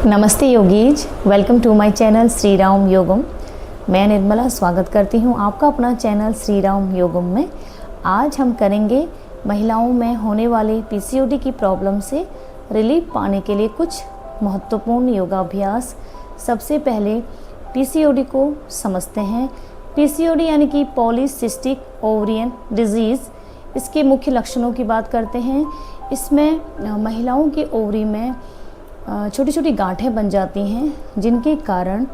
नमस्ते yogis, welcome to my channel Shri Ram Yogam. मैं निर्मला स्वागत करती हूँ आपका अपना चैनल श्री राम योगम में। आज हम करेंगे महिलाओं में होने वाले पीसीओडी की प्रॉब्लम से रिलीफ पाने के लिए कुछ महत्वपूर्ण योगाभ्यास। सबसे पहले पीसीओडी को समझते हैं। पीसीओडी यानी कि पॉलीसिस्टिक ओवरियन डिजीज़, इसके मुख्य लक्षणों की बात करते हैं। इसमें महिलाओं के ओवरी में छोटी छोटी गांठें बन जाती हैं, जिनके कारण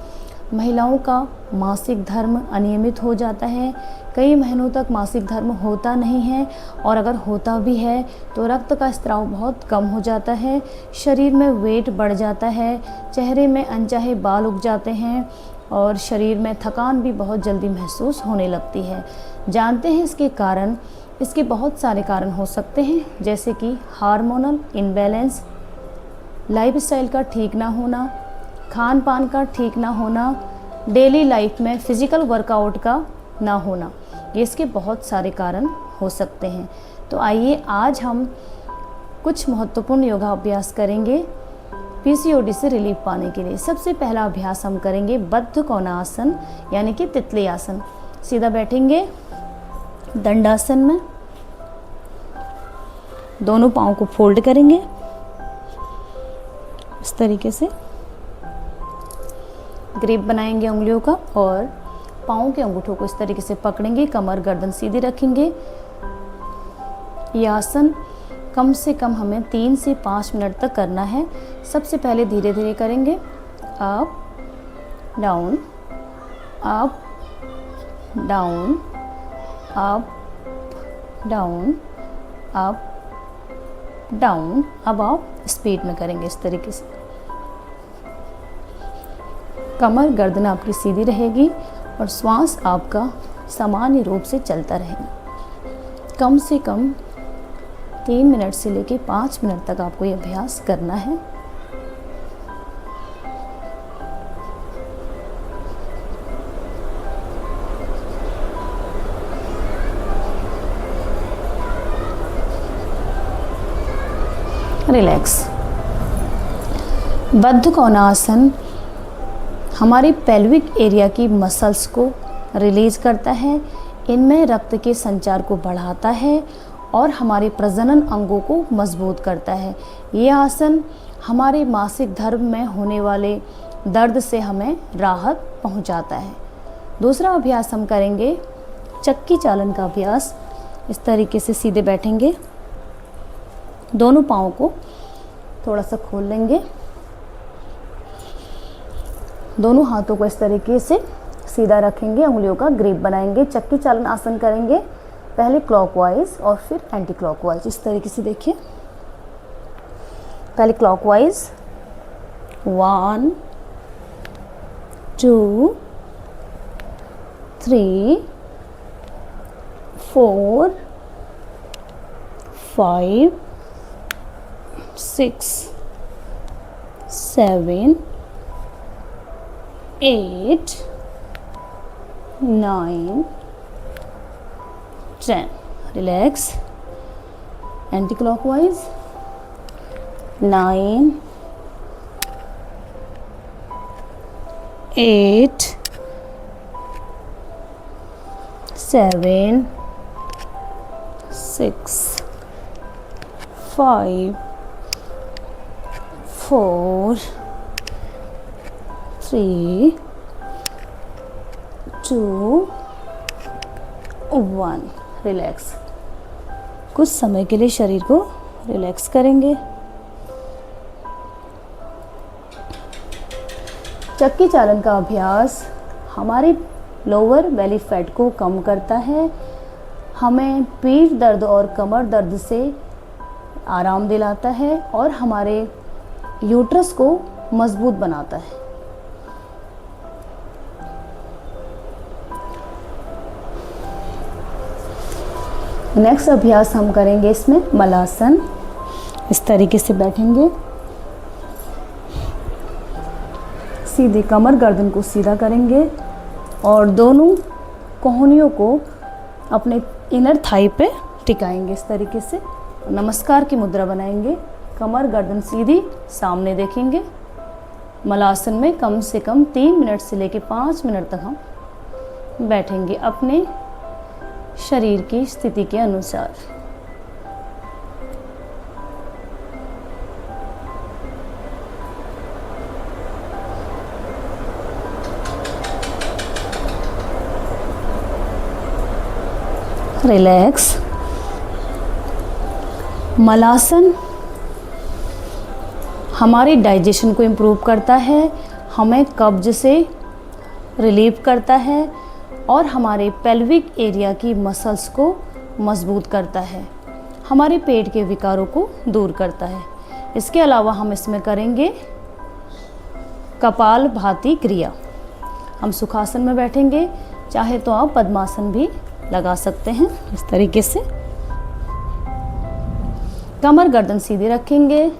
महिलाओं का मासिक धर्म अनियमित हो जाता है। कई महीनों तक मासिक धर्म होता नहीं है, और अगर होता भी है तो रक्त का स्राव बहुत कम हो जाता है। शरीर में वेट बढ़ जाता है, चेहरे में अनचाहे बाल उग जाते हैं, और शरीर में थकान भी बहुत जल्दी महसूस होने लगती है। जानते हैं इसके कारण? इसके बहुत सारे कारण हो सकते हैं, जैसे कि हार्मोनल इम्बैलेंस, लाइफस्टाइल का ठीक ना होना, खान पान का ठीक ना होना, डेली लाइफ में फिज़िकल वर्कआउट का ना होना, ये इसके बहुत सारे कारण हो सकते हैं। तो आइए आज हम कुछ महत्वपूर्ण योगाभ्यास करेंगे पीसीओडी से रिलीफ पाने के लिए। सबसे पहला अभ्यास हम करेंगे बद्ध कोणासन यानी कि तितली आसन। सीधा बैठेंगे दंडासन में, दोनों पाँव को फोल्ड करेंगे इस तरीके से, ग्रिप बनाएंगे उंगलियों का, और पाँव के अंगूठों को इस तरीके से पकड़ेंगे। कमर गर्दन सीधी रखेंगे। यह आसन कम से कम हमें 3 से 5 मिनट तक करना है। सबसे पहले धीरे धीरे करेंगे, up down up down up down up down. अब आप स्पीड में करेंगे इस तरीके से। कमर गर्दन आपकी सीधी रहेगी और श्वास आपका सामान्य रूप से चलता रहेगा। कम से कम 3 मिनट से लेकर 5 मिनट तक आपको ये अभ्यास करना है। रिलैक्स। बद्ध कोणासन हमारी पेल्विक एरिया की मसल्स को रिलीज करता है। इनमें रक्त के संचार को बढ़ाता है और हमारे प्रजनन अंगों को मजबूत करता है। ये आसन हमारे मासिक धर्म में होने वाले दर्द से हमें राहत पहुंचाता है। दूसरा अभ्यास हम करेंगे चक्की चालन का अभ्यास। इस तरीके से सीधे बैठेंगे, दोनों पाँव को थोड़ा सा खोल लेंगे, दोनों हाथों को इस तरीके से सीधा रखेंगे, उंगलियों का ग्रिप बनाएंगे। चक्की चालन आसन करेंगे, पहले क्लॉकवाइज और फिर एंटी क्लॉकवाइज। इस तरीके से देखिए, पहले clockwise 1 2 3 4 5 6 7 8 9 10। Relax. Anti clockwise 9 8 7 6 5 4 3 2 1। Relax. कुछ समय के लिए शरीर को रिलैक्स करेंगे। चक्की चालन का अभ्यास हमारे लोअर बेली फैट को कम करता है, हमें पीठ दर्द और कमर दर्द से आराम दिलाता है और हमारे यूट्रस को मजबूत बनाता है। नेक्स्ट अभ्यास हम करेंगे इसमें मलासन। इस तरीके से बैठेंगे, सीधी कमर गर्दन को सीधा करेंगे और दोनों कोहनियों को अपने इनर थाई पे टिकाएंगे इस तरीके से। नमस्कार की मुद्रा बनाएंगे, कमर गर्दन सीधी सामने देखेंगे, मलासन में कम से कम 3 मिनट से लेकर 5 मिनट तक हम बैठेंगे अपने शरीर की स्थिति के अनुसार। रिलैक्स। मलासन हमारी डाइजेशन को इम्प्रूव करता है, हमें कब्ज से रिलीव करता है और हमारे पेल्विक एरिया की मसल्स को मजबूत करता है, हमारे पेट के विकारों को दूर करता है। इसके अलावा हम इसमें करेंगे कपालभाति क्रिया। हम सुखासन में बैठेंगे, चाहे तो आप पद्मासन भी लगा सकते हैं इस तरीके से। कमर गर्दन सीधी रखेंगे,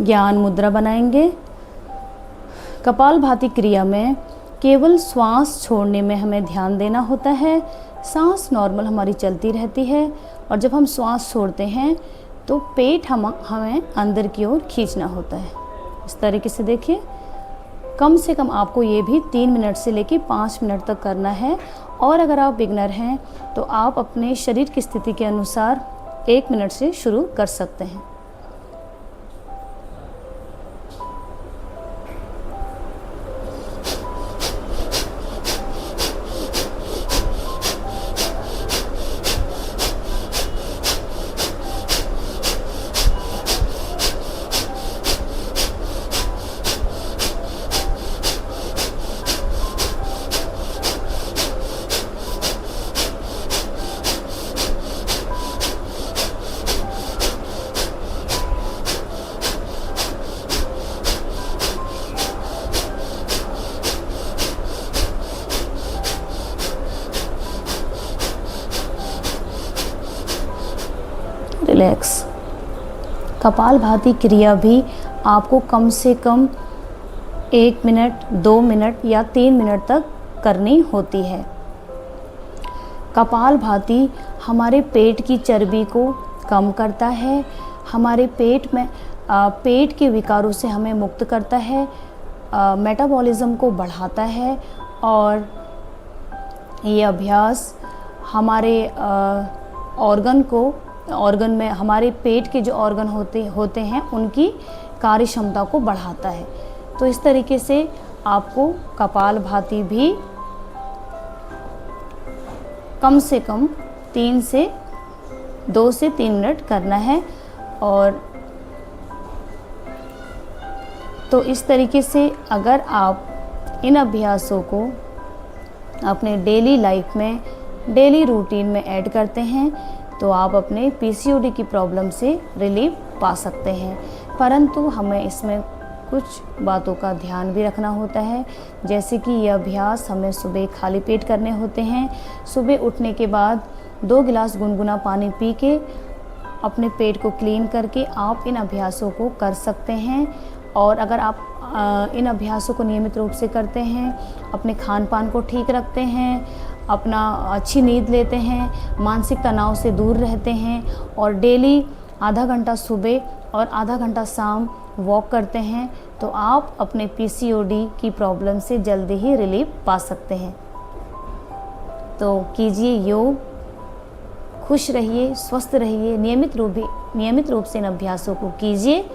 ज्ञान मुद्रा बनाएंगे। कपालभाति क्रिया में केवल श्वास छोड़ने में हमें ध्यान देना होता है। सांस नॉर्मल हमारी चलती रहती है और जब हम श्वास छोड़ते हैं तो पेट हमें अंदर की ओर खींचना होता है। इस तरीके से देखिए, कम से कम आपको ये भी 3 मिनट से लेकर 5 मिनट तक करना है। और अगर आप बिगनर हैं तो आप अपने शरीर की स्थिति के अनुसार 1 मिनट से शुरू कर सकते हैं। रिलैक्स। कपालभाति क्रिया भी आपको कम से कम 1 मिनट, 2 मिनट या 3 मिनट तक करनी होती है। कपालभाति हमारे पेट की चर्बी को कम करता है, हमारे पेट में पेट के विकारों से हमें मुक्त करता है, मेटाबॉलिज्म को बढ़ाता है और ये अभ्यास हमारे ऑर्गन में हमारे पेट के जो ऑर्गन होते हैं उनकी कार्य क्षमता को बढ़ाता है। तो इस तरीके से आपको कपालभाति भी कम से कम 2 से 3 मिनट करना है। और तो इस तरीके से अगर आप इन अभ्यासों को अपने डेली लाइफ में, डेली रूटीन में ऐड करते हैं तो आप अपने पीसीओडी की प्रॉब्लम से रिलीफ पा सकते हैं। परंतु हमें इसमें कुछ बातों का ध्यान भी रखना होता है, जैसे कि यह अभ्यास हमें सुबह खाली पेट करने होते हैं। सुबह उठने के बाद 2 गिलास गुनगुना पानी पी के अपने पेट को क्लीन करके आप इन अभ्यासों को कर सकते हैं। और अगर आप इन अभ्यासों को नियमित रूप से करते हैं, अपने खान पान को ठीक रखते हैं, अपना अच्छी नींद लेते हैं, मानसिक तनाव से दूर रहते हैं और डेली आधा घंटा सुबह और आधा घंटा शाम वॉक करते हैं, तो आप अपने पीसीओडी की प्रॉब्लम से जल्दी ही रिलीफ पा सकते हैं। तो कीजिए योग, खुश रहिए, स्वस्थ रहिए, नियमित रूप से इन अभ्यासों को कीजिए।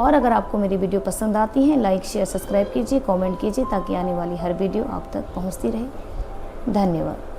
और अगर आपको मेरी वीडियो पसंद आती है, लाइक, शेयर, सब्सक्राइब कीजिए, कमेंट कीजिए ताकि आने वाली हर वीडियो आप तक पहुंचती रहे। धन्यवाद।